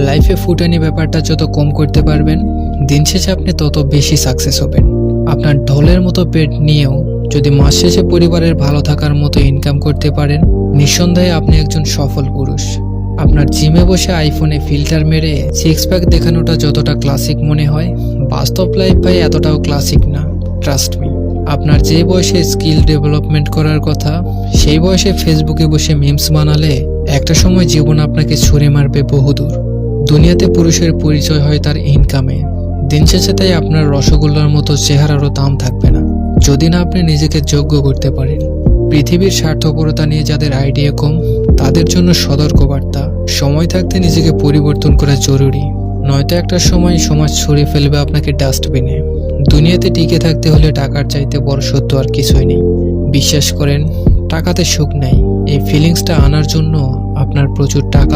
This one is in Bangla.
লাইফে ফুটানি ব্যাপারটা যত কম করতে পারবেন, দিন শেষে আপনি তত বেশি সাকসেস হবেন। আপনার ঢোলের মতো পেট নিয়েও যদি মাস শেষে পরিবারের ভালো থাকার মতো ইনকাম করতে পারেন, নিঃসন্দেহে আপনি একজন সফল পুরুষ। আপনার জিমে বসে আইফোনে ফিল্টার মেরে সিক্স প্যাক দেখানোটা যতটা ক্লাসিক মনে হয়, বাস্তব লাইফ ভাই এতটাও ক্লাসিক না, ট্রাস্ট মি। আপনার যে বয়সে স্কিল ডেভেলপমেন্ট করার কথা, সেই বয়সে ফেসবুকে বসে মিমস বানালে একটা সময় জীবন আপনাকে ছুঁড়ে মারবে বহুদূর। দুনিয়াতে পুরুষের পরিচয় হয় তার ইনকামে। দিন শেষে তাই আপনার রসগোল্লার মতো চেহারারও দাম থাকবে না, যদি না আপনি নিজেকে যোগ্য করতে পারেন। পৃথিবীর স্বার্থপরতা নিয়ে যাদের আইডিয়া কম, তাদের জন্য সতর্কবার্তা: সময় থাকতে নিজেকে পরিবর্তন করা জরুরি, নয়তো একটা সময় সমাজ ছড়িয়ে ফেলবে আপনাকে ডাস্টবিনে। দুনিয়াতে টিকে থাকতে হলে টাকার চাইতে বড় সত্য আর কিছুই নেই। বিশ্বাস করেন, টাকাতে সুখ নেই। এই ফিলিংসটা আনার জন্য আপনার প্রচুর টাকা